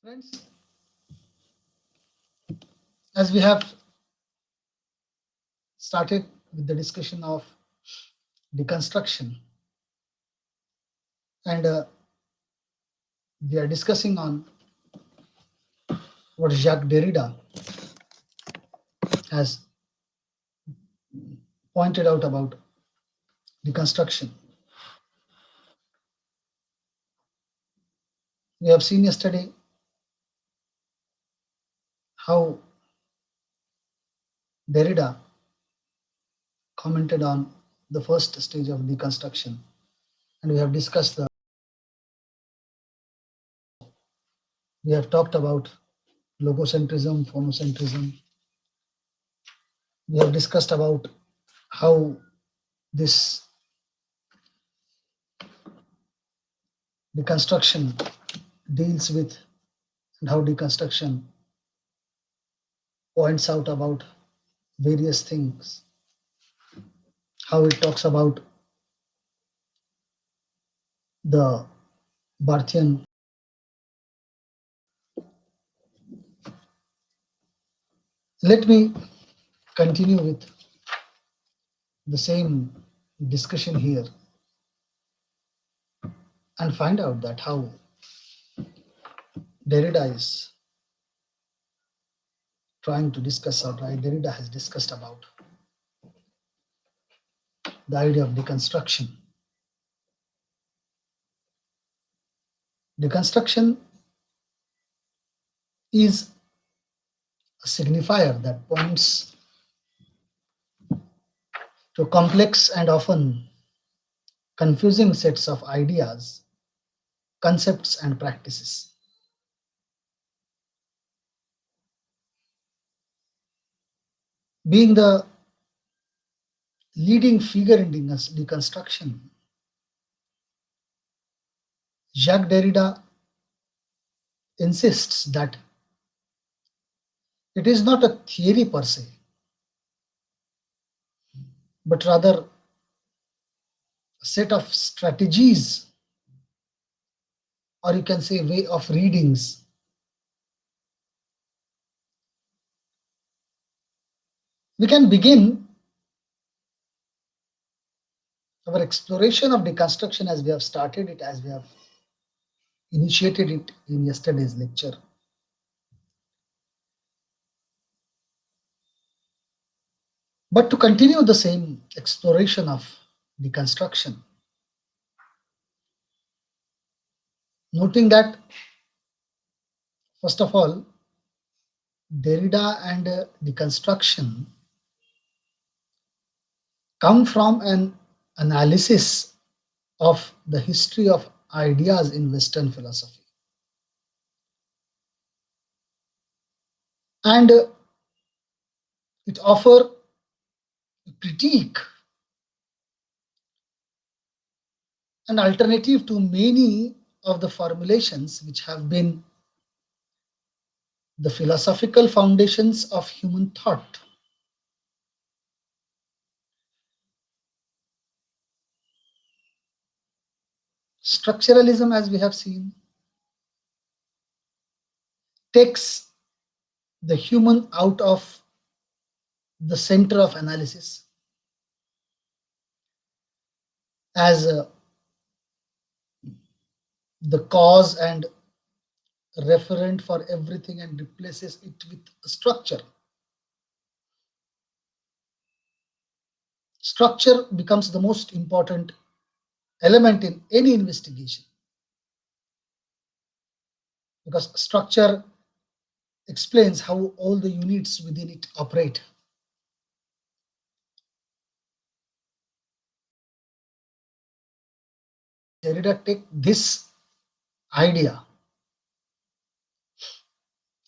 Friends, as we have started with the discussion of deconstruction, and we are discussing on what Jacques Derrida has pointed out about deconstruction. We have seen yesterday how Derrida commented on the first stage of deconstruction, and we have discussed we have talked about logocentrism, phonocentrism. We have discussed about how this deconstruction deals with and how deconstruction points out about various things, how it talks about the Barthian. Let me continue with the same discussion here and find out that how Derrida is trying to discuss, or Derrida has discussed about the idea of deconstruction. Deconstruction is a signifier that points to complex and often confusing sets of ideas, concepts, and practices. Being the leading figure in deconstruction, Jacques Derrida insists that it is not a theory per se, but rather a set of strategies, or you can say way of readings, we can begin our exploration of deconstruction as we have started it, as we have initiated it in yesterday's lecture. But to continue the same exploration of deconstruction, noting that, first of all, Derrida and deconstruction come from an analysis of the history of ideas in Western philosophy. And it offers critique, an alternative to many of the formulations which have been the philosophical foundations of human thought. Structuralism, as we have seen, takes the human out of the center of analysis as the cause and referent for everything and replaces it with a structure. Structure becomes the most important element in any investigation because structure explains how all the units within it operate. Derrida takes this idea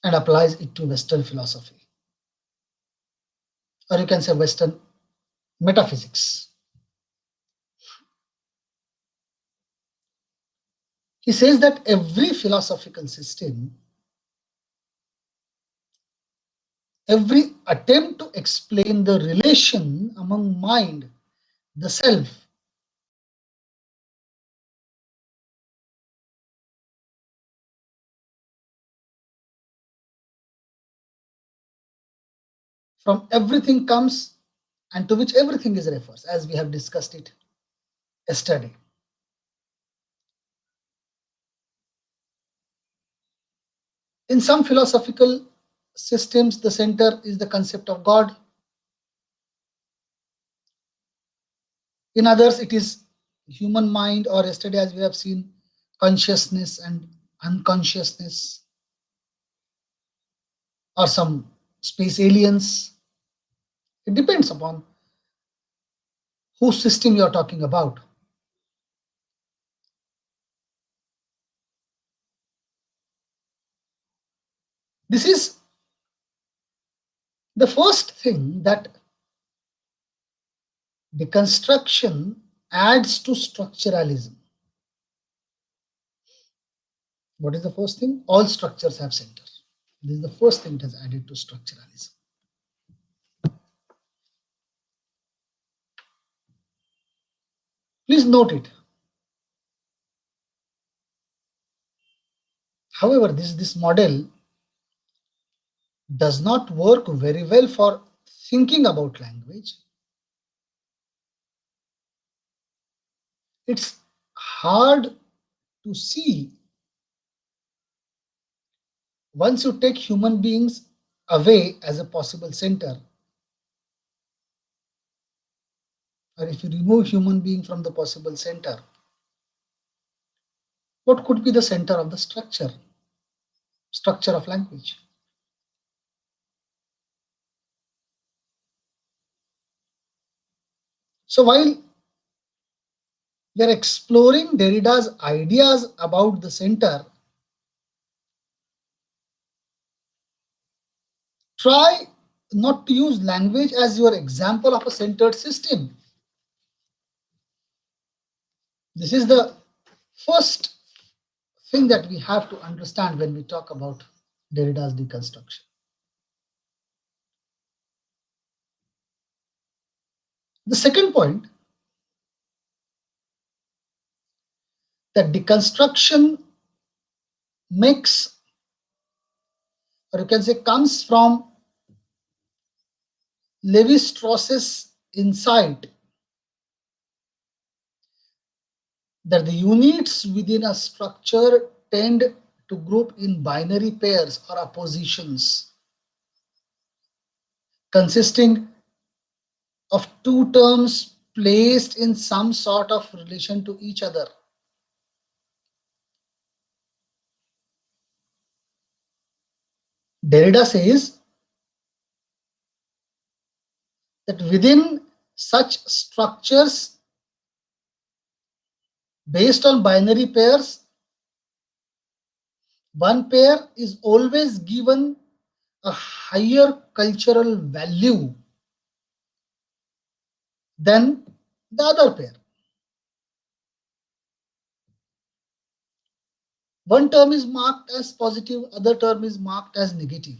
and applies it to Western philosophy, or you can say Western metaphysics. He says that every philosophical system, every attempt to explain the relation among mind, the self, from everything comes and to which everything is refers, as we have discussed it yesterday. In some philosophical systems, the center is the concept of God. In others, it is human mind, or yesterday, as we have seen, consciousness and unconsciousness, or some space aliens. It depends upon whose system you are talking about. This is the first thing that deconstruction adds to structuralism. What is the first thing? All structures have centers. This is the first thing it has added to structuralism. Please note it. However, this model does not work very well for thinking about language. It's hard to see once you take human beings away as a possible center, or if you remove human being from the possible center, what could be the center of the structure of language? So while we are exploring Derrida's ideas about the center, try not to use language as your example of a centered system. This is the first thing that we have to understand when we talk about Derrida's deconstruction. The second point, that deconstruction makes, or you can say, comes from Levi Strauss's insight that the units within a structure tend to group in binary pairs or oppositions consisting of two terms placed in some sort of relation to each other. Derrida says that within such structures based on binary pairs, one pair is always given a higher cultural value than the other pair. One term is marked as positive, other term is marked as negative.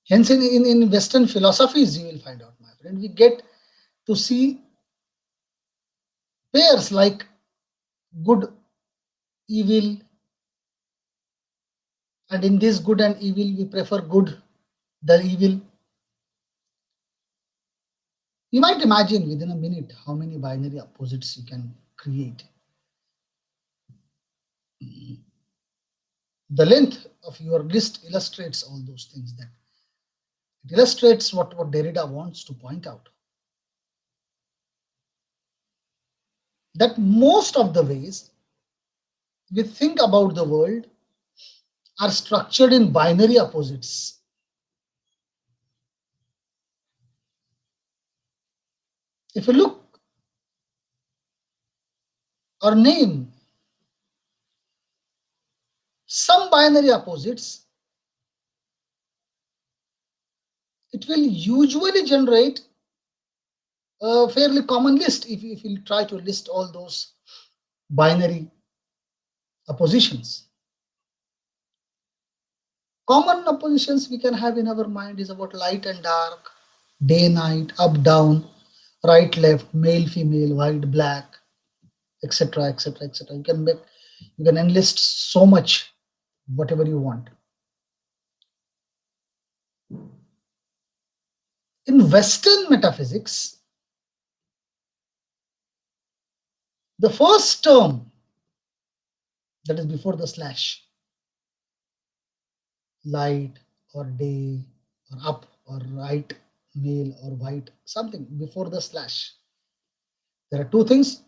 Hence, in Western philosophies, you will find out, my friend, we get to see pairs like good, evil, and in this good and evil, we prefer good than evil. You might imagine within a minute how many binary opposites you can create. The length of your list illustrates all those things. That it illustrates what Derrida wants to point out. That most of the ways we think about the world are structured in binary opposites. If you look or name some binary opposites, it will usually generate a fairly common list if you try to list all those binary oppositions. Common oppositions we can have in our mind is about light and dark, day, night, up, down, right, left, male, female, white, black, etc., etc., etc. You can enlist so much, whatever you want. In Western metaphysics, the first term that is before the slash, light or day or up or right, male or white, something before the slash. There are two things.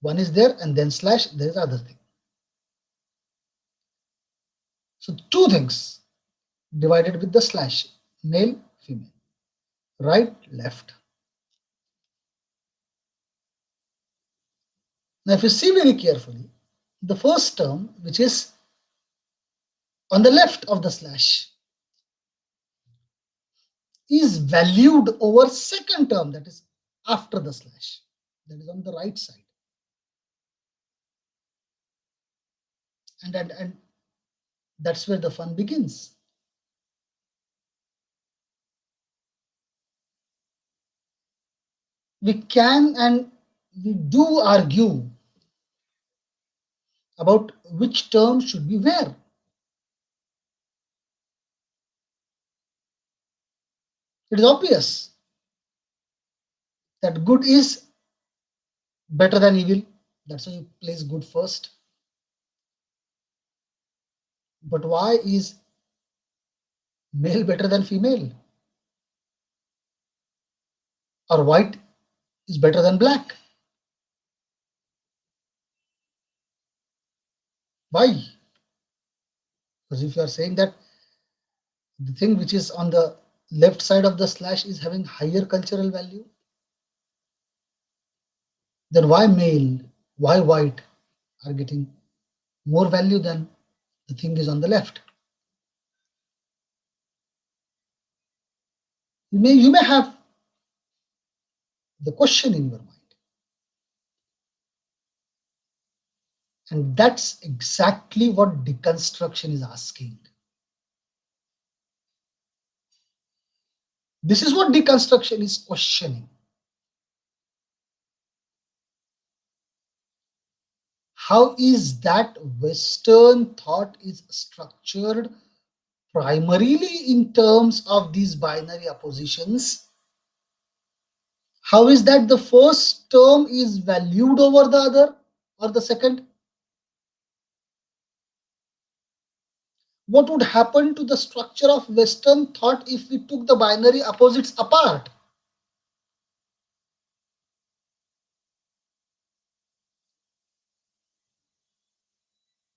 One is there and then slash, there is other thing. So two things divided with the slash, male, female, right, left. Now if you see very carefully, the first term, which is on the left of the slash, is valued over second term, that is after the slash, that is on the right side. And that's where the fun begins. We can and we do argue about which term should be where. It is obvious that good is better than evil. That's why you place good first. But why is male better than female? Or white is better than black? Why? Because if you are saying that the thing which is on the left side of the slash is having higher cultural value, then why male, why white are getting more value than the thing is on the left? You may have the question in your mind. And that's exactly what deconstruction is asking. This is what deconstruction is questioning. How is that Western thought is structured primarily in terms of these binary oppositions? How is that the first term is valued over the other or the second? What would happen to the structure of Western thought if we took the binary opposites apart?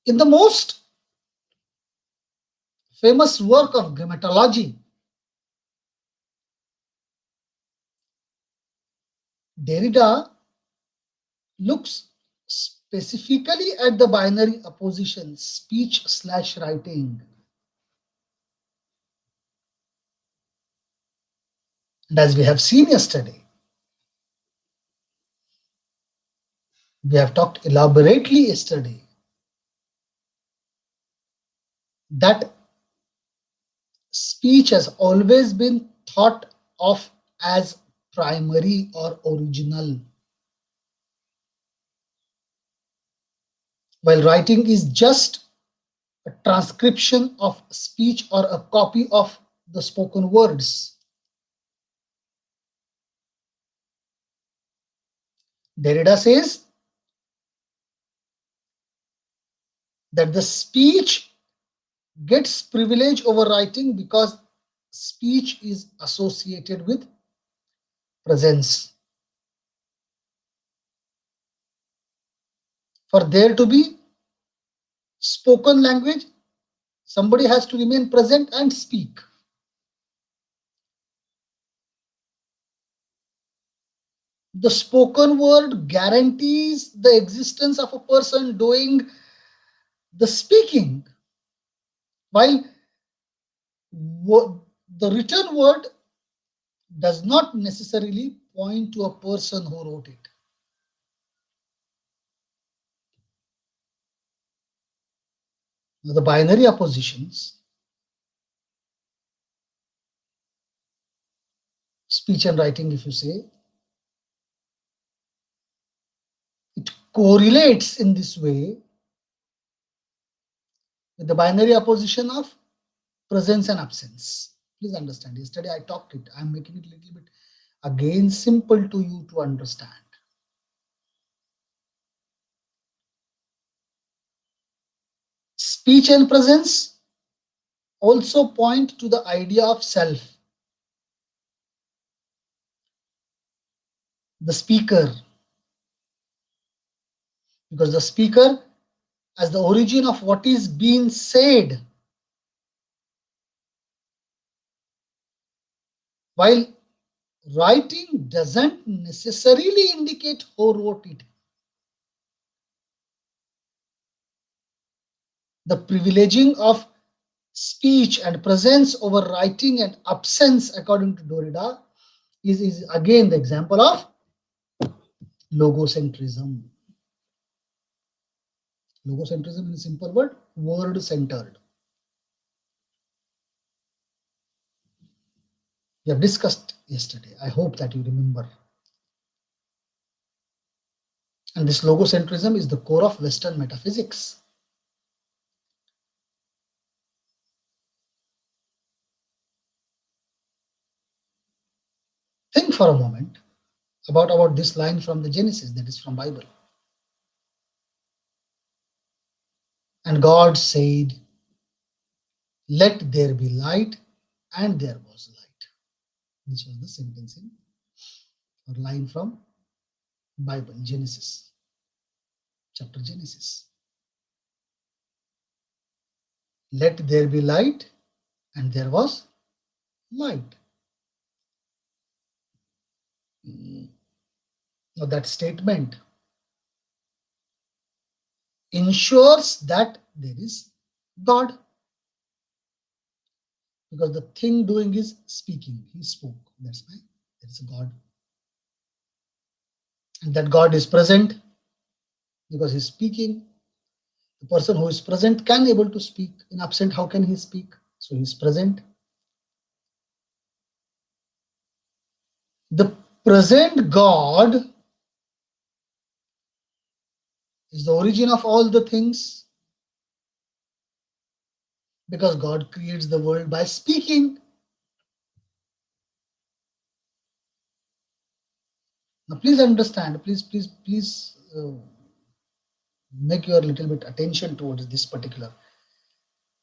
In the most famous work of grammatology, Derrida looks specifically at the binary opposition speech slash writing. And as we have seen yesterday, we have talked elaborately yesterday that speech has always been thought of as primary or original, while writing is just a transcription of speech or a copy of the spoken words. Derrida says that the speech gets privilege over writing because speech is associated with presence. For there to be spoken language, somebody has to remain present and speak. The spoken word guarantees the existence of a person doing the speaking, while the written word does not necessarily point to a person who wrote it. Now, the binary oppositions, speech and writing, if you say, it correlates in this way with the binary opposition of presence and absence. Please understand. Yesterday I talked it. I'm making it a little bit again simple to you to understand. Speech and presence also point to the idea of self. The speaker, because the speaker as the origin of what is being said, while writing doesn't necessarily indicate who wrote it. The privileging of speech and presence over writing and absence, according to Derrida, is again the example of logocentrism. Logocentrism in a simple word, word centered. We have discussed yesterday. I hope that you remember. And this logocentrism is the core of Western metaphysics. Think for a moment about this line from the Genesis, that is from Bible. And God said, let there be light, and there was light. This was the sentencing or line from Bible, Genesis, chapter Genesis. Let there be light, and there was light. Now that statement ensures that there is God, because the thing doing is speaking. He spoke. That's why there is a God. And that God is present because he's speaking. The person who is present can able to speak. In absent, how can he speak? So he's present. The present God is the origin of all the things, because God creates the world by speaking. Now, please understand, please make your little bit attention towards this particular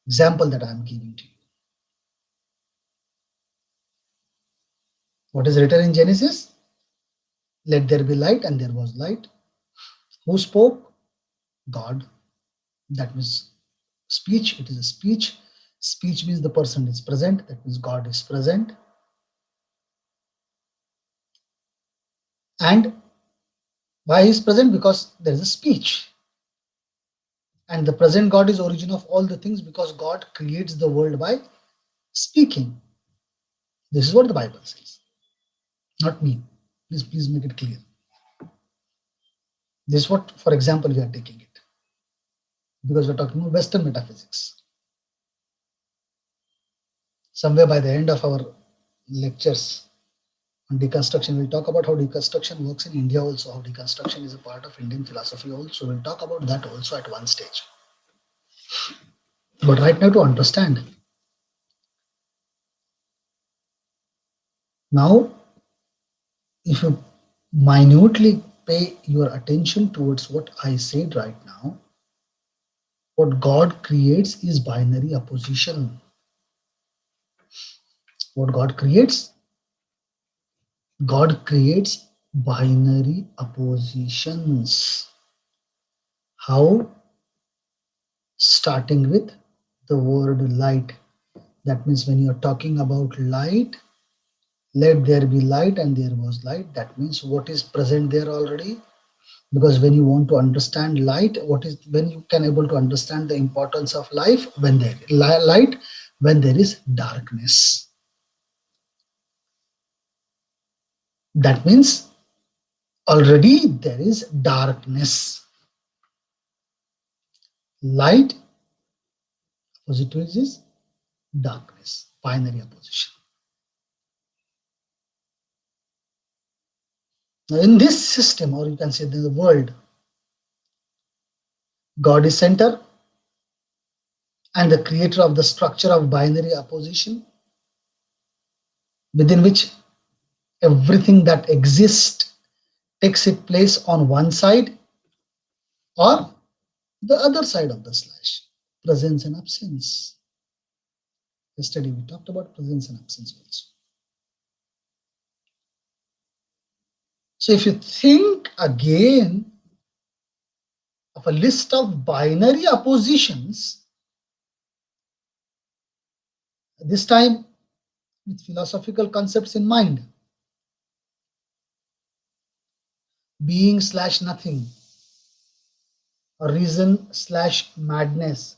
example that I am giving to you. What is written in Genesis? Let there be light, and there was light. Who spoke? God. That means speech. It is a speech. Speech means the person is present. That means God is present. And why is present? Because there is a speech. And the present God is origin of all the things, because God creates the world by speaking. This is what the Bible says, not me. Please make it clear. This is what, for example, we are taking it, because we're talking about Western metaphysics. Somewhere by the end of our lectures on deconstruction, we'll talk about how deconstruction works in India also, how deconstruction is a part of Indian philosophy also. We'll talk about that also at one stage. But right now, to understand, now, if you minutely pay your attention towards what I said right now, what God creates is binary opposition. What God creates binary oppositions. How? Starting with the word light. That means when you're talking about light, let there be light, and there was light. That means what is present there already. Because when you want to understand light, what is, when you can able to understand the importance of life, when there light, when there is darkness. That means already there is darkness. Light opposite to it is darkness, binary opposition. Now in this system, or you can say in the world, God is center and the creator of the structure of binary opposition. within which everything that exists takes its place on one side or the other side of the slash, presence and absence. Yesterday we talked about presence and absence also. So if you think again of a list of binary oppositions, this time with philosophical concepts in mind, being slash nothing, or reason slash madness,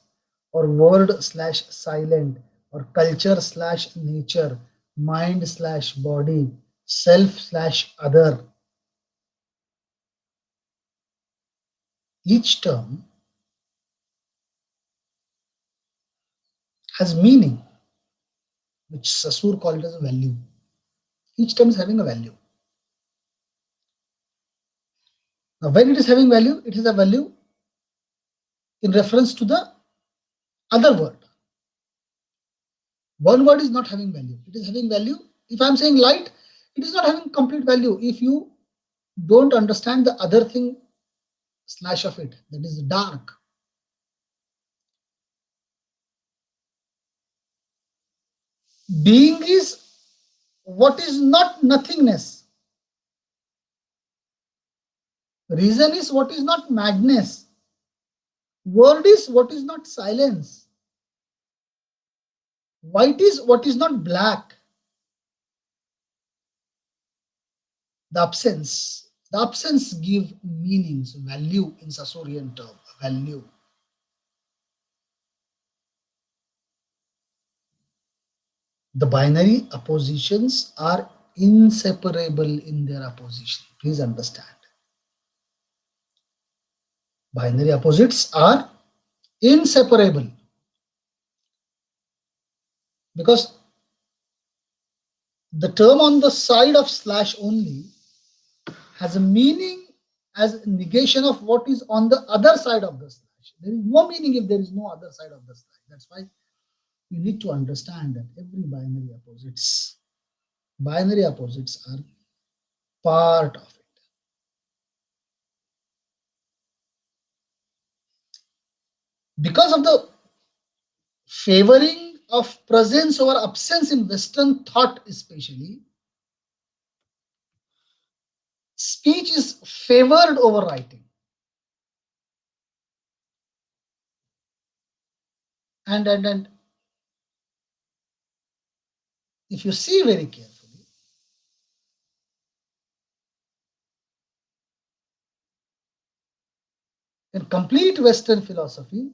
or word slash silent, or culture slash nature, mind slash body, self slash other. Each term has meaning, which Saussure called as a value. Each term is having a value. Now, when it is having value, it is a value in reference to the other word. One word is not having value. It is having value. If I am saying light, it is not having complete value if you don't understand the other thing slash of it, that is dark. Being is what is not nothingness. Reason is what is not madness. Word is what is not silence. White is what is not black. The absence give meanings, value in Sassorian term, value. The binary oppositions are inseparable in their opposition. Please understand. Binary opposites are inseparable because the term on the side of slash only has a meaning as negation of what is on the other side of the slash. There is no meaning if there is no other side of the slash. That's why you need to understand that every binary opposites are part of it. Because of the favoring of presence over absence in Western thought, especially, speech is favored over writing. And if you see very carefully, in complete Western philosophy,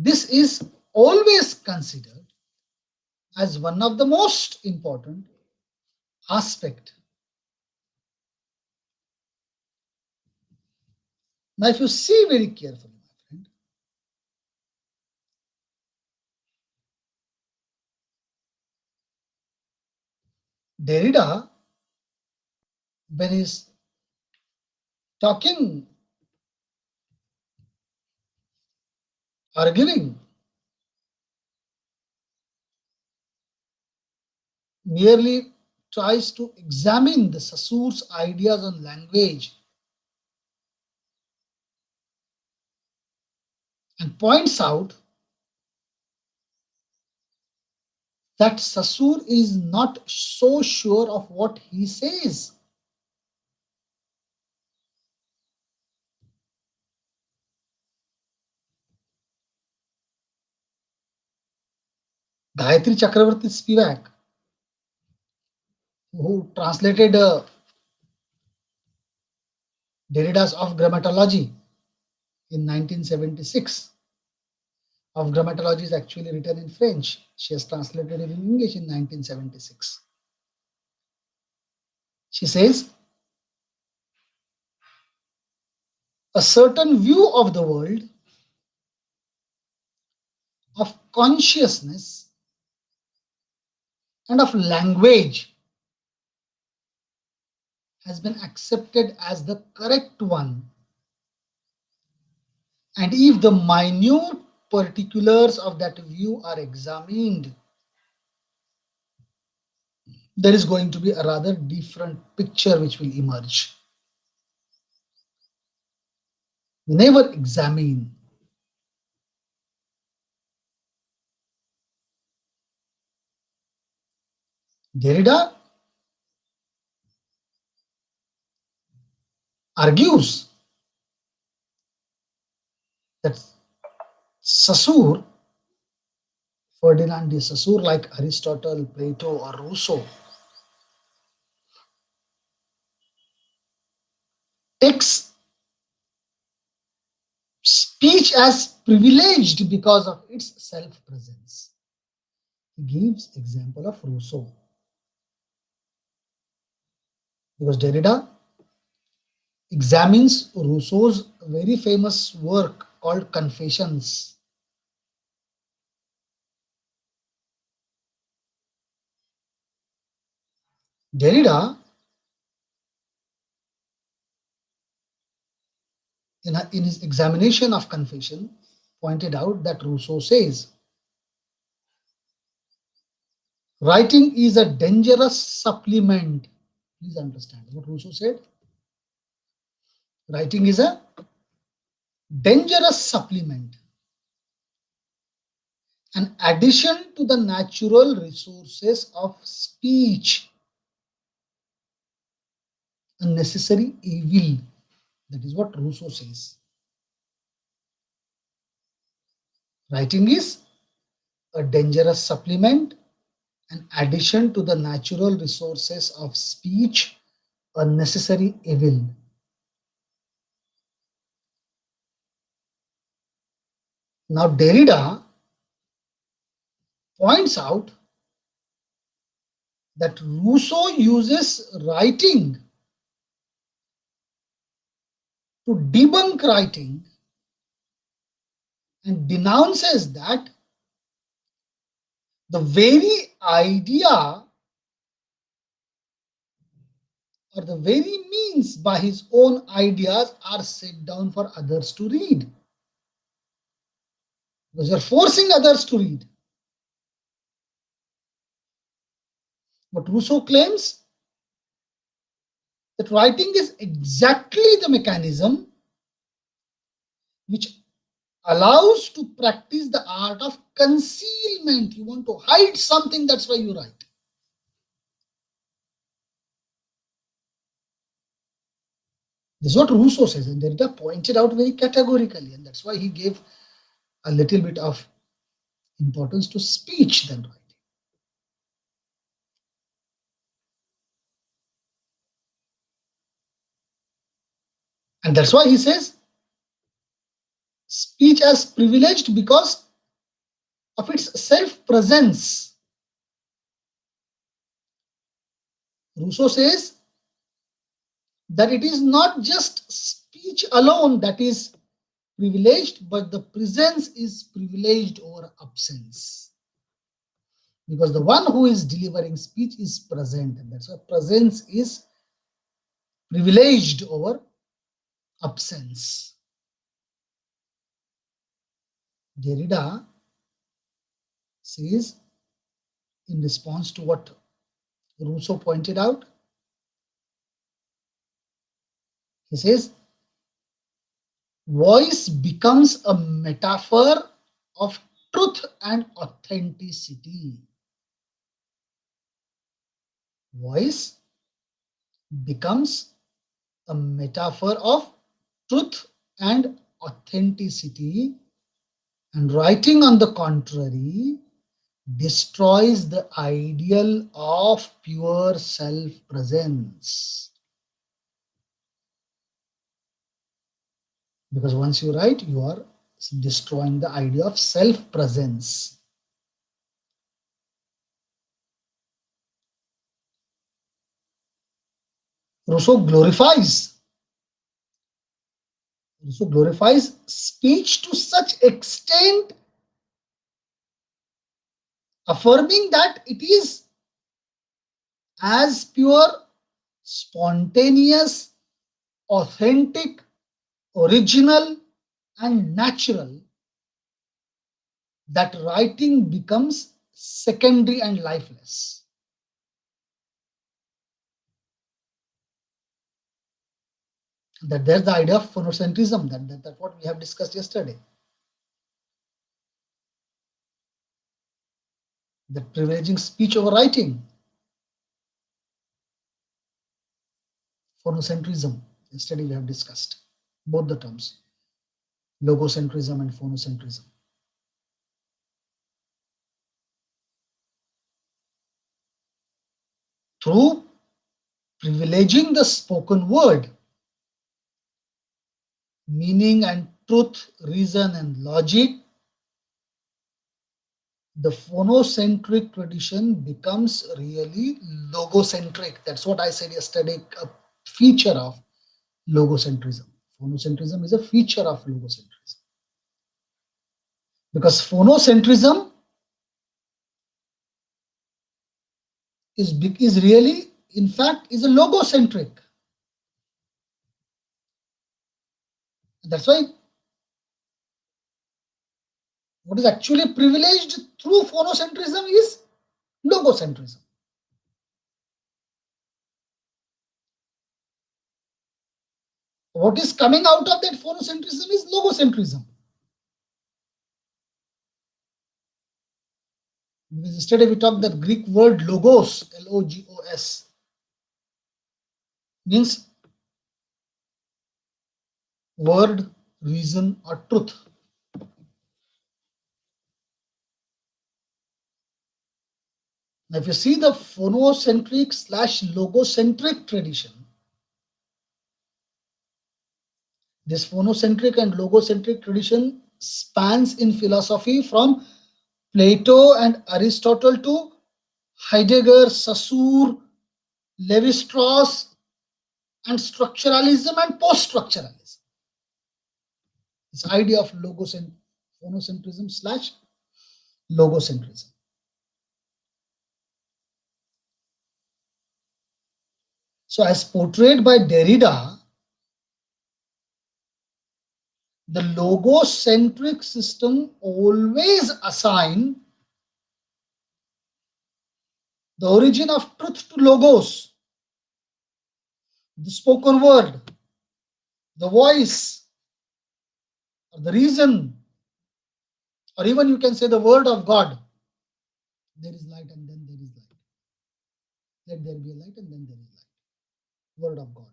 this is always considered as one of the most important aspect. Now, if you see very carefully, my friend, Derrida, when he's talking, arguing, merely tries to examine the Saussure's ideas on language and points out that Saussure is not so sure of what he says. Gayatri Chakravarti Spivak, who translated Derrida's Of Grammatology in 1976. Of Grammatology is actually written in French. She has translated it in English in 1976. She says, a certain view of the world, of consciousness, and of language has been accepted as the correct one. And if the minute particulars of that view are examined, there is going to be a rather different picture which will emerge. Never examine. Derrida argues that Saussure, Ferdinand de Saussure, like Aristotle, Plato, or Rousseau, takes speech as privileged because of its self-presence. He gives example of Rousseau because Derrida examines Rousseau's very famous work called Confessions. Derrida, in his examination of Confession, pointed out that Rousseau says writing is a dangerous supplement. Please understand what Rousseau said. Writing is a dangerous supplement, an addition to the natural resources of speech, a necessary evil. That is what Rousseau says. Writing is a dangerous supplement, an addition to the natural resources of speech, a necessary evil. Now, Derrida points out that Rousseau uses writing to debunk writing and denounces that the very idea or the very means by his own ideas are set down for others to read. Because you're forcing others to read. But Rousseau claims that writing is exactly the mechanism which allows to practice the art of concealment. You want to hide something, that's why you write. This is what Rousseau says, and Derrida pointed out very categorically, and that's why he gave a little bit of importance to speech than writing. And that's why he says speech as privileged because of its self-presence. Rousseau says that it is not just speech alone that is privileged, but the presence is privileged over absence. Because the one who is delivering speech is present, and that's why presence is privileged over absence. Derrida says, in response to what Rousseau pointed out, he says, voice becomes a metaphor of truth and authenticity. Voice becomes a metaphor of truth and authenticity, and writing, on the contrary, destroys the ideal of pure self presence. Because once you write, you are destroying the idea of self presence. Rousseau glorifies. Rousseau glorifies speech to such extent, affirming that it is as pure, spontaneous, authentic, original, and natural that writing becomes secondary and lifeless. That there's the idea of phonocentrism, that what we have discussed yesterday, that privileging speech over writing, phonocentrism. Yesterday we have discussed both the terms, logocentrism and phonocentrism. Through privileging the spoken word, meaning and truth, reason and logic, the phonocentric tradition becomes really logocentric. That's what I said yesterday, a feature of logocentrism. Phonocentrism is a feature of logocentrism. Because phonocentrism is really, in fact, is a logocentric. That's why what is actually privileged through phonocentrism is logocentrism. What is coming out of that phonocentrism is logocentrism. Yesterday we talked that Greek word logos, Logos, means word, reason, or truth. Now, if you see the phonocentric slash logocentric tradition, this phonocentric and logocentric tradition spans in philosophy from Plato and Aristotle to Heidegger, Saussure, Levi-Strauss, and structuralism and post-structuralism. This idea of phonocentrism slash logocentrism. So, as portrayed by Derrida, the logocentric system always assign the origin of truth to logos, the spoken word, the voice, or the reason, or even you can say the word of God. There is light and then there is light. Let there be a light and then there is light. Word of God.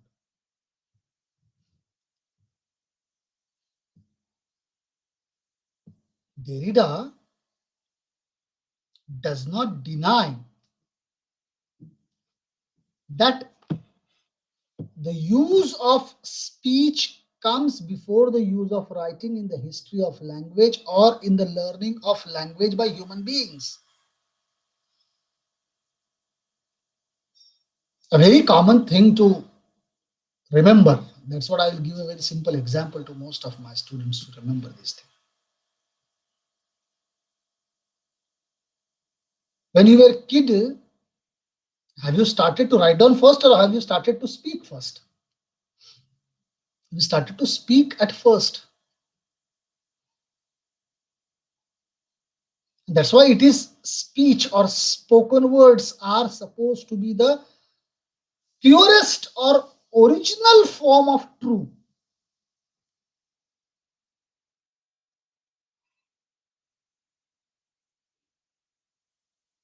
Derrida does not deny that the use of speech comes before the use of writing in the history of language or in the learning of language by human beings. A very common thing to remember. That's what I will give a very simple example to most of my students to remember this thing. When you were a kid, have you started to write down first or have you started to speak first? You started to speak at first. That's why it is speech or spoken words are supposed to be the purest or original form of truth.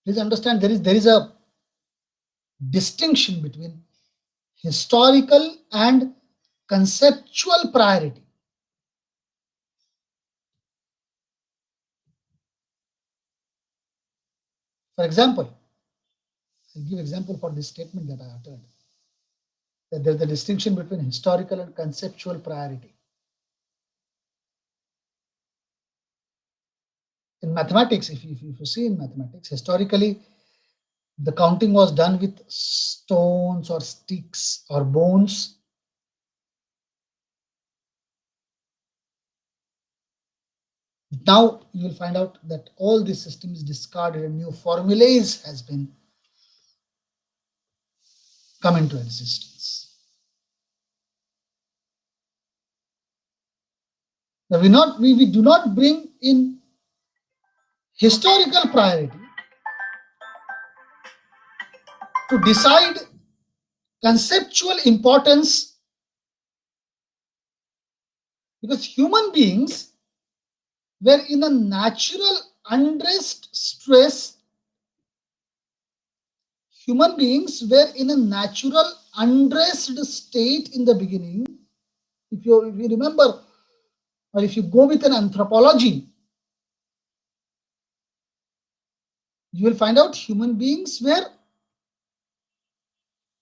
Please understand there is a distinction between historical and conceptual priority. For example, I'll give example for this statement that I uttered. That there's a distinction between historical and conceptual priority. In mathematics, if you see in mathematics, historically, the counting was done with stones or sticks or bones. Now you will find out that all this system is discarded and new formulas has been come into existence. Now we do not bring in historical priority to decide conceptual importance because human beings were in a natural unrest stress. Human beings were in a natural unrest state in the beginning. If you remember, or if you go with an anthropology, you will find out human beings were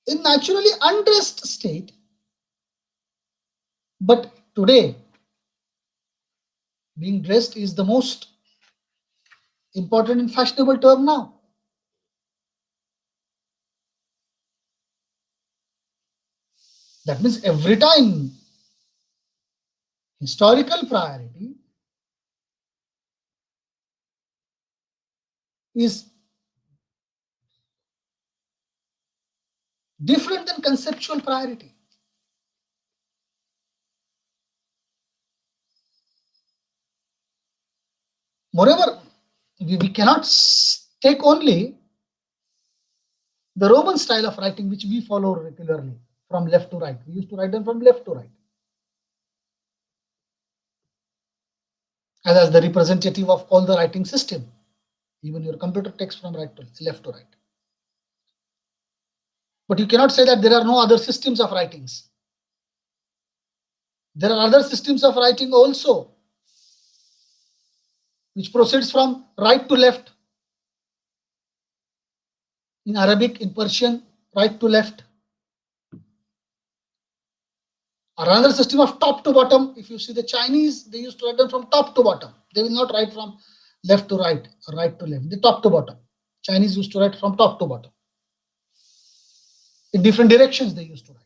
in naturally undressed state. But today, being dressed is the most important and fashionable term now. That means every time historical priority is different than conceptual priority. Moreover, we cannot take only the Roman style of writing which we follow regularly from left to right. We used to write them from left to right as the representative of all the writing system. Even your computer text from right to left to right. But you cannot say that there are no other systems of writings. There are other systems of writing also, which proceeds from right to left. In Arabic, in Persian, right to left. Or another system of top to bottom. If you see the Chinese, they used to write them from top to bottom. They will not write from left to right or right to left. The top to bottom. Chinese used to write from top to bottom. In different directions, they used to write.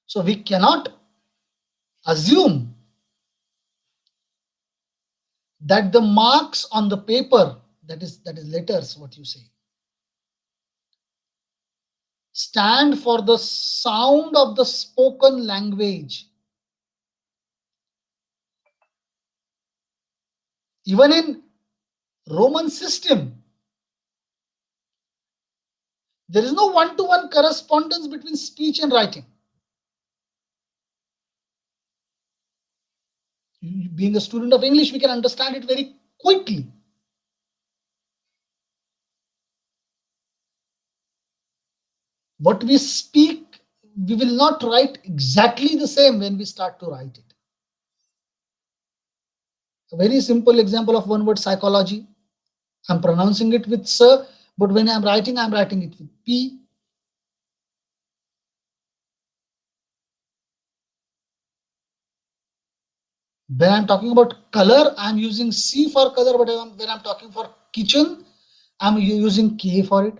So we cannot assume that the marks on the paper, that is letters, what you say, stand for the sound of the spoken language. Even in Roman system, there is no one-to-one correspondence between speech and writing. Being a student of English, we can understand it very quickly. What we speak, we will not write exactly the same when we start to write it. A very simple example of one word, psychology. I'm pronouncing it with sir, but when I'm writing it with P. When I'm talking about color, I'm using C for color, but when I'm talking for kitchen, I'm using K for it.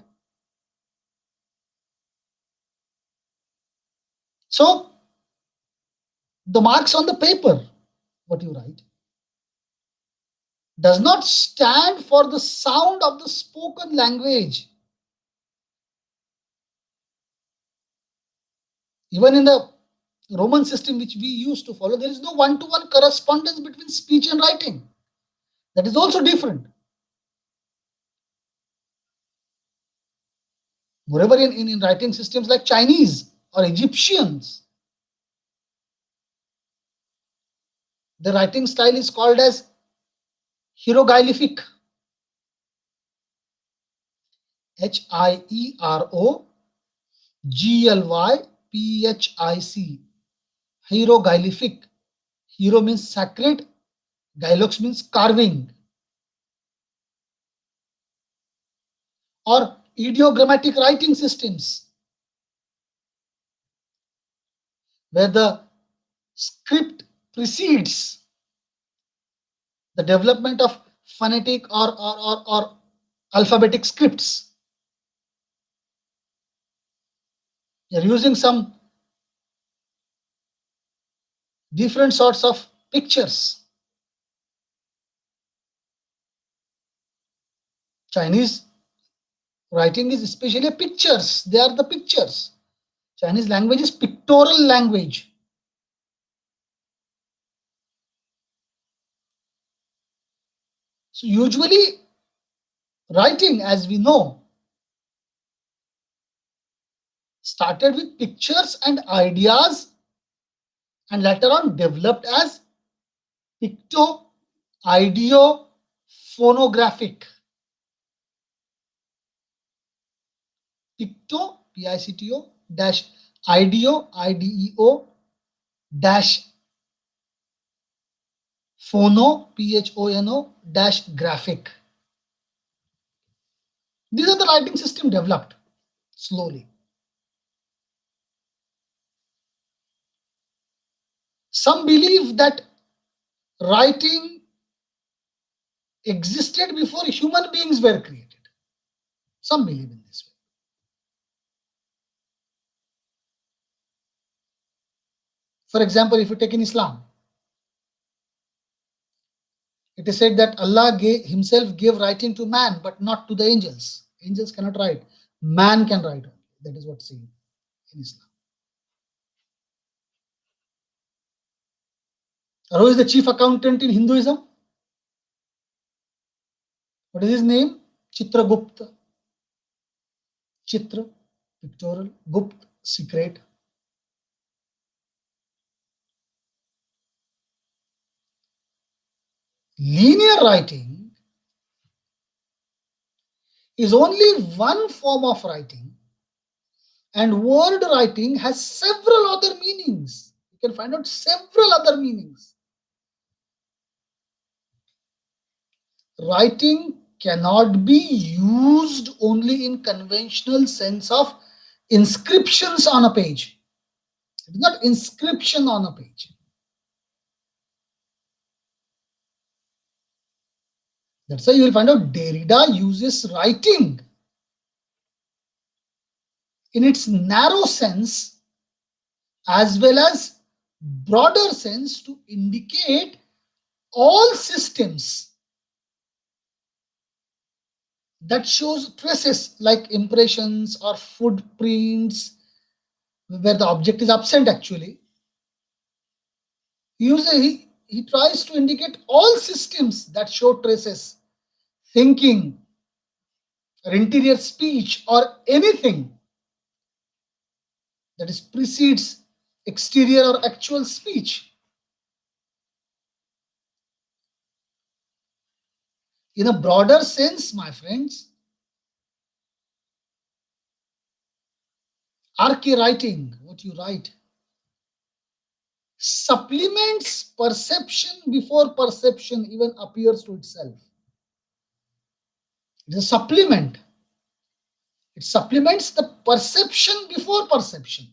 So the marks on the paper, what you write, does not stand for the sound of the spoken language. Even in the Roman system which we used to follow, there is no one-to-one correspondence between speech and writing. That is also different. Moreover, in writing systems like Chinese or Egyptians, the writing style is called as hieroglyphic. Hieroglyphic. Hieroglyphic. Hiero means sacred, glyphs means carving. Or ideogrammatic writing systems, where the script precedes the development of phonetic or alphabetic scripts. You're using some different sorts of pictures. Chinese writing is especially pictures. They are the pictures. Chinese language is pictorial language. So usually writing, as we know, started with pictures and ideas and later on developed as picto, ideo, phonographic. Picto, Picto, dash ideo, ideo, dash phono, phono, dash graphic. These are the writing system developed slowly. Some believe that writing existed before human beings were created. Some believe in this way. For example, if you take in Islam, it is said that Allah himself gave writing to man, but not to the angels. Angels cannot write. Man can write. That is what's seen in Islam. Who is the chief accountant in Hinduism? What is his name? Chitragupta. Chitra, pictorial. Gupt, secret. Linear writing is only one form of writing, and word writing has several other meanings. You can find out several other meanings. Writing cannot be used only in conventional sense of inscriptions on a page. It is not inscription on a page. That's why you will find out Derrida uses writing in its narrow sense as well as broader sense to indicate all systems that shows traces like impressions or footprints where the object is absent actually. He tries to indicate all systems that show traces, thinking, or interior speech, or anything that is precedes exterior or actual speech. In a broader sense, my friends, arche-writing, what you write, supplements perception before perception even appears to itself. It is a supplement. It supplements the perception before perception.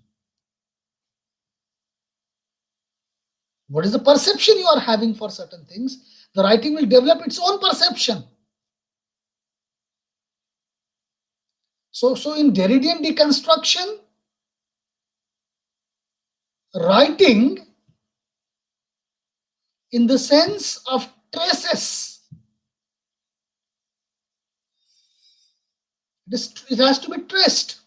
What is the perception you are having for certain things? The writing will develop its own perception. So in Derridian deconstruction, writing in the sense of traces, it has to be traced.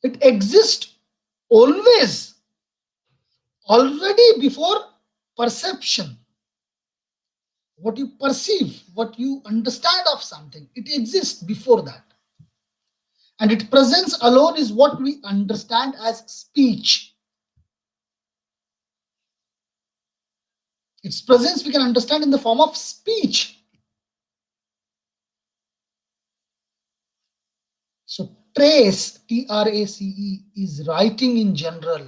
It exists always, already before perception. What you perceive, what you understand of something, it exists before that. And its presence alone is what we understand as speech. Its presence we can understand in the form of speech. So trace, Trace, is writing in general.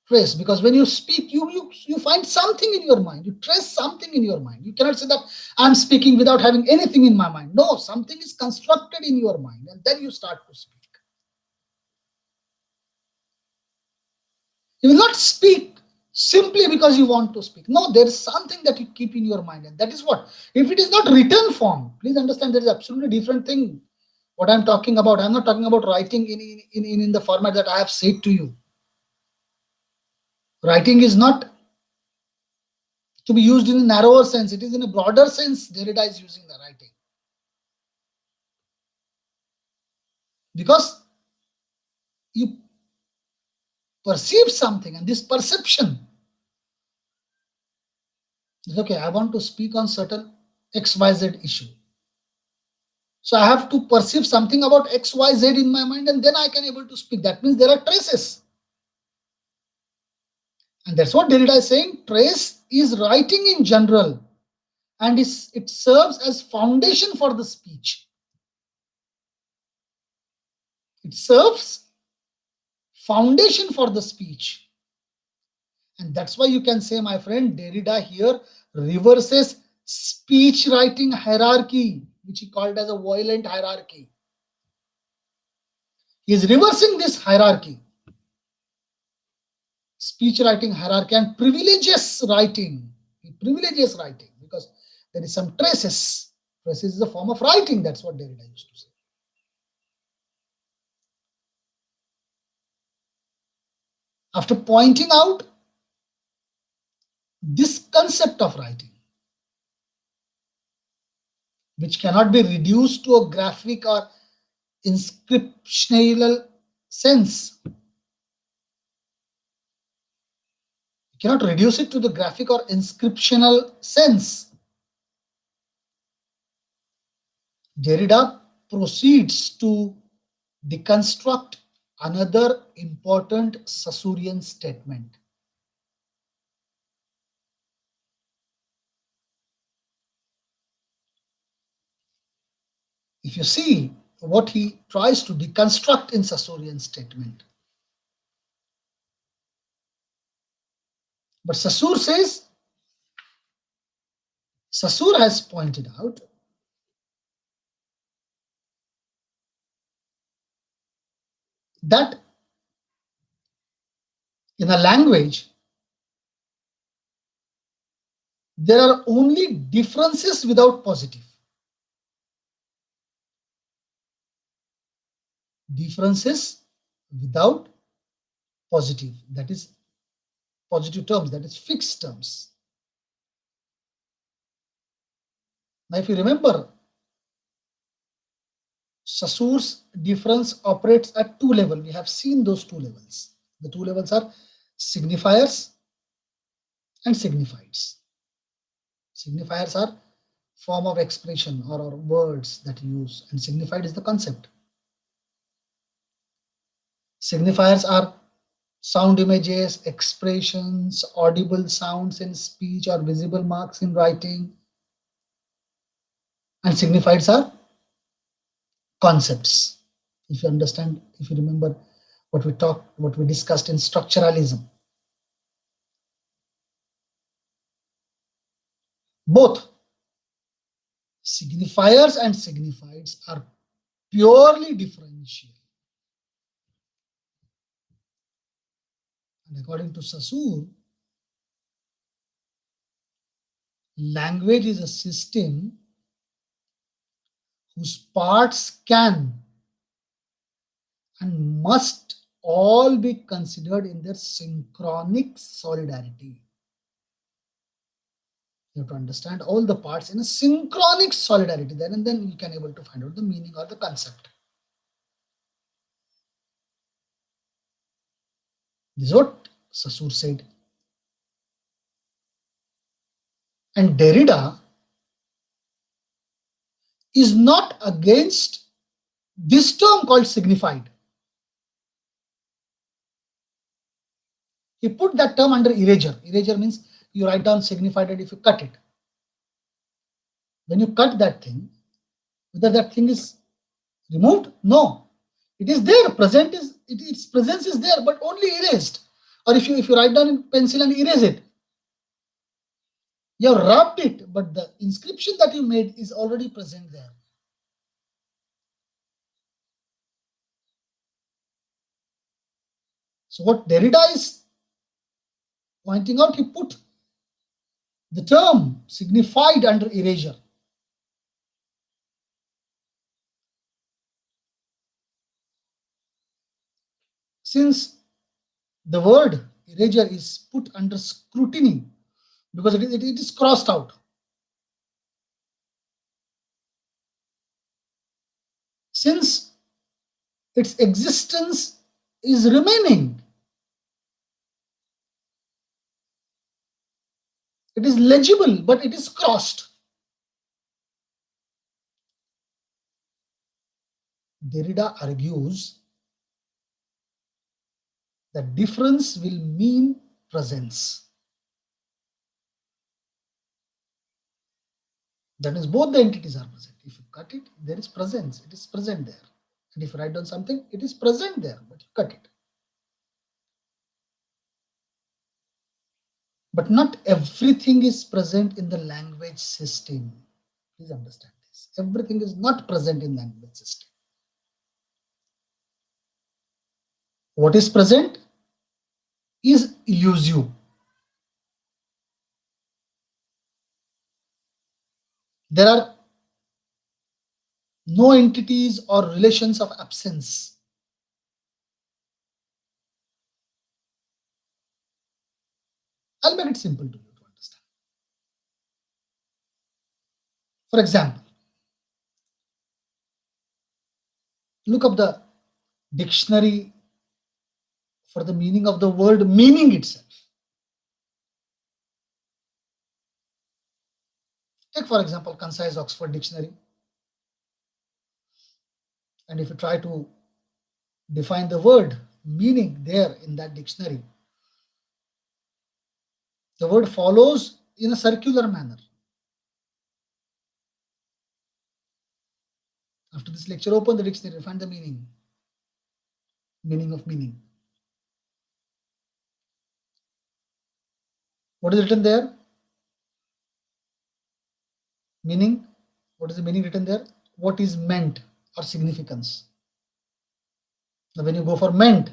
Trace, because when you speak, you find something in your mind. You trace something in your mind. You cannot say that I'm speaking without having anything in my mind. No, something is constructed in your mind, and then you start to speak. You will not speak simply because you want to speak. No, there is something that you keep in your mind, and that is what. If it is not written form, please understand there is absolutely different thing. What I'm talking about, I'm not talking about writing in the format that I have said to you. Writing is not to be used in a narrower sense. It is in a broader sense. Derrida is using the writing because you perceive something, and this perception is okay. I want to speak on certain XYZ issue. So I have to perceive something about X, Y, Z in my mind, and then I can able to speak. That means there are traces. And that's what Derrida is saying. Trace is writing in general, and it serves as foundation for the speech. It serves foundation for the speech. And that's why you can say, my friend, Derrida here reverses speech writing hierarchy, which he called as a violent hierarchy. He is reversing this hierarchy, speech writing hierarchy, and privileges writing. He privileges writing because there is some traces. Traces is a form of writing. That's what Derrida used to say. After pointing out this concept of writing, which cannot be reduced to a graphic or inscriptional sense, you cannot reduce it to the graphic or inscriptional sense. Derrida proceeds to deconstruct another important Saussurean statement. If you see what he tries to deconstruct in Saussurean statement, but Saussure has pointed out that in a language there are only differences without positive. Differences without positive, that is positive terms, that is fixed terms. Now, if you remember, Saussure's difference operates at two levels. We have seen those two levels. The two levels are signifiers and signifieds. Signifiers are form of expression or words that you use, and signified is the concept. Signifiers are sound images, expressions, audible sounds in speech or visible marks in writing, and signifieds are concepts. If you understand, if you remember what we discussed in structuralism, both signifiers and signifieds are purely differential. And according to Saussure, language is a system whose parts can and must all be considered in their synchronic solidarity. You have to understand all the parts in a synchronic solidarity, then and then you can able to find out the meaning or the concept. This is what Saussure said. And Derrida is not against this term called signified. He put that term under erasure. Erasure means you write down signified and if you cut it. When you cut that thing, whether that thing is removed? No. It is there. Its presence is there, but only erased. Or if you write down in pencil and erase it, you have rubbed it, but the inscription that you made is already present there. So what Derrida is pointing out, he put the term signified under erasure. Since the word erasure is put under scrutiny because it is crossed out. Since its existence is remaining, it is legible, but it is crossed. Derrida argues that difference will mean presence. That means both the entities are present. If you cut it, there is presence. It is present there. And if you write down something, it is present there, but you cut it. But not everything is present in the language system. Please understand this. Everything is not present in language system. What is present is elusive. There are no entities or relations of absence. I'll make it simple to you to understand. For example, look up the dictionary for the meaning of the word meaning itself. Take, for example, concise Oxford Dictionary. And if you try to define the word meaning there in that dictionary, the word follows in a circular manner. After this lecture, open the dictionary and find the meaning of meaning. What is written there? Meaning. What is the meaning written there? What is meant or significance? Now, when you go for meant,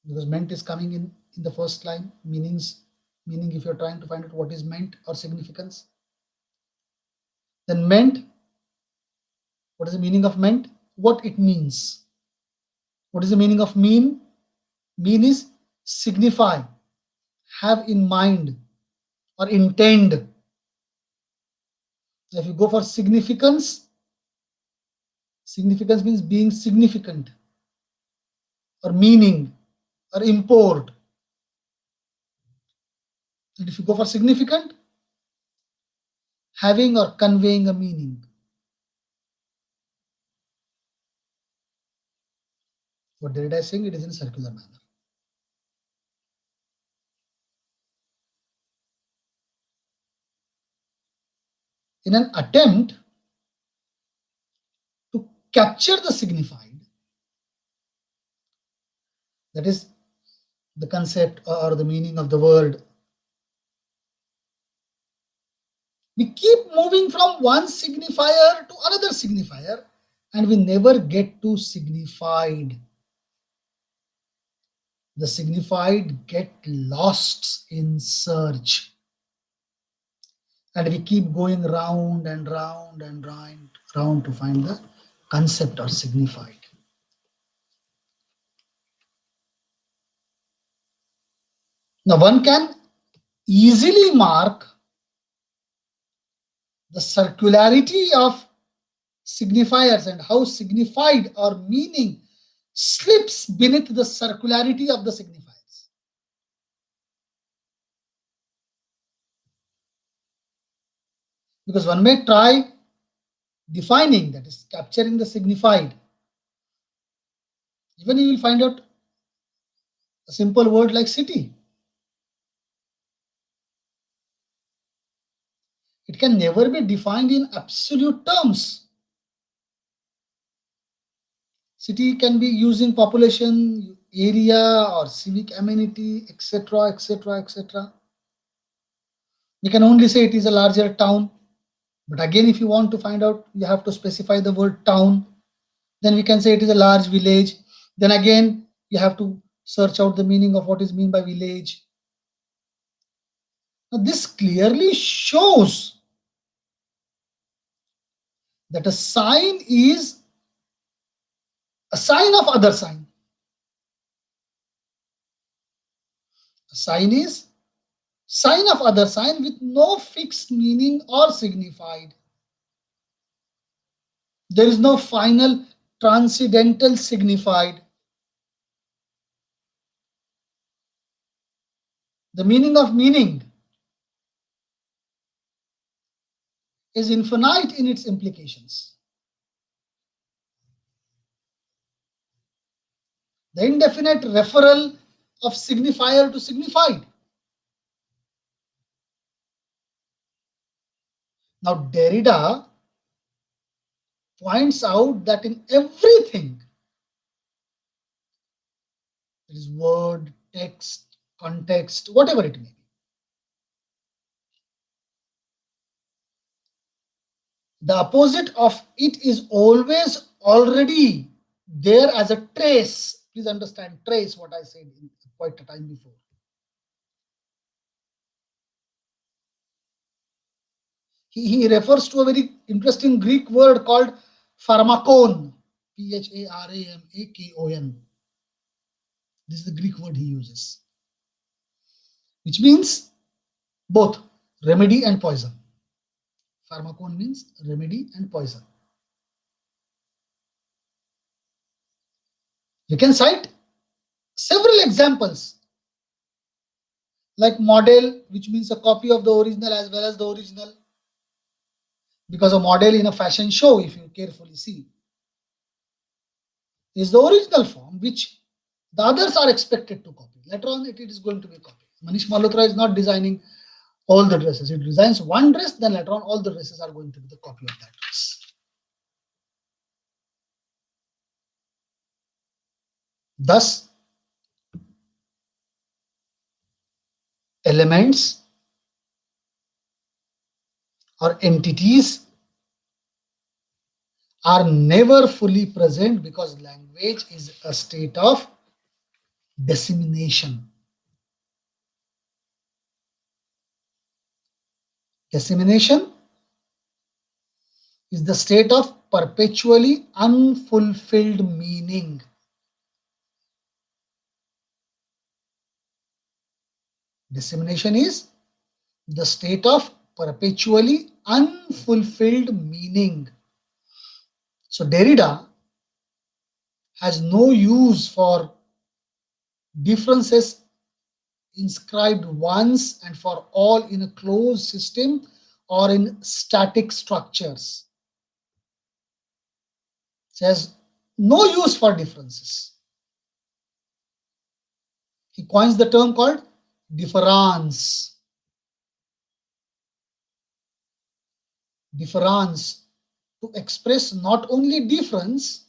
because meant is coming in the first line, meaning if you're trying to find out what is meant or significance, then meant, what is the meaning of meant? What it means. What is the meaning of mean? Mean is signify, have in mind, or intend. So if you go for significance, significance means being significant, or meaning, or import. And if you go for significant, having or conveying a meaning. What Derrida is saying, it is in a circular manner. In an attempt to capture the signified, that is the concept or the meaning of the word, we keep moving from one signifier to another signifier and we never get to signified. The signified get lost in search and we keep going round and round and round to find the concept or signified. Now one can easily mark the circularity of signifiers and how signified or meaning slips beneath the circularity of the signifiers. Because one may try defining, that is capturing the signified. Even you will find out a simple word like city. It can never be defined in absolute terms. City can be using population, area, or civic amenity, etc., etc., etc. We can only say it is a larger town. But again, if you want to find out, you have to specify the word town. Then we can say it is a large village. Then again, you have to search out the meaning of what is meant by village. Now, this clearly shows that a sign is a sign of other sign. A sign is sign of other sign with no fixed meaning or signified. There is no final transcendental signified. The meaning of meaning is infinite in its implications. the indefinite referral of signifier to signified. Now, Derrida points out that in everything, there is word, text, context, whatever it may be, the opposite of it is always already there as a trace. Please understand trace, what I said in quite a time before. He refers to a very interesting Greek word called pharmakon, Pharmakon. This is the Greek word he uses, which means both remedy and poison. Pharmakon means remedy and poison. You can cite several examples like model, which means a copy of the original as well as the original, because a model in a fashion show, if you carefully see, is the original form which the others are expected to copy. Later on, it is going to be copied. Manish Malhotra is not designing all the dresses. It designs one dress, then later on, all the dresses are going to be the copy of that dress. Thus, elements or entities are never fully present because language is a state of dissemination. Dissemination is the state of perpetually unfulfilled meaning. Dissemination is the state of perpetually unfulfilled meaning. So Derrida has no use for differences inscribed once and for all in a closed system or in static structures. It has no use for differences. He coins the term called difference. Difference to express not only difference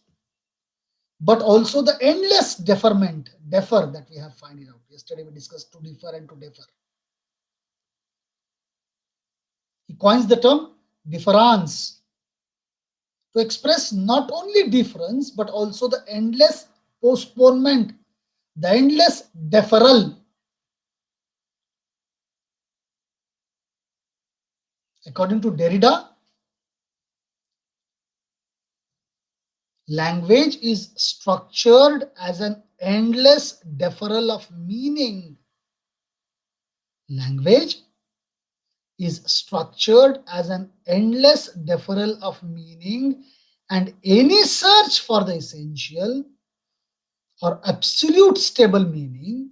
but also the endless deferment, defer that we have found it out. Yesterday we discussed to differ and to defer. He coins the term difference to express not only difference but also the endless postponement, the endless deferral. According to Derrida, language is structured as an endless deferral of meaning. Language is structured as an endless deferral of meaning, and any search for the essential or absolute stable meaning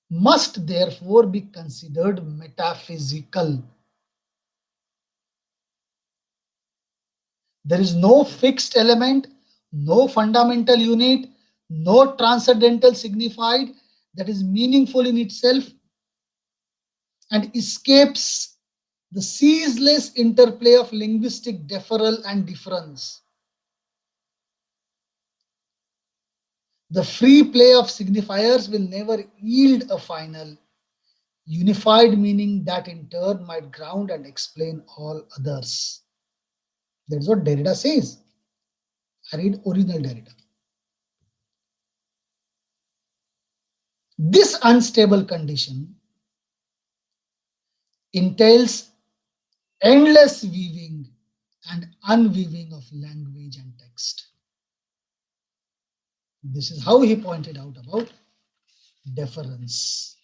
must therefore be considered metaphysical. There is no fixed element, no fundamental unit, no transcendental signified that is meaningful in itself and escapes the ceaseless interplay of linguistic deferral and difference. The free play of signifiers will never yield a final, unified meaning that in turn might ground and explain all others. That's what Derrida says. I read original Derrida. This unstable condition entails endless weaving and unweaving of language and text. This is how he pointed out about deference.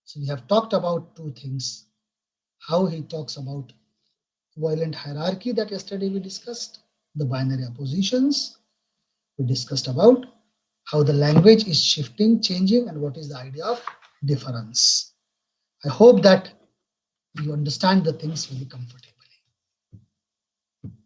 So we have talked about two things. How he talks about violent hierarchy that yesterday we discussed, the binary oppositions. We discussed about how the language is shifting, changing, and what is the idea of difference. I hope that you understand the things very comfortably.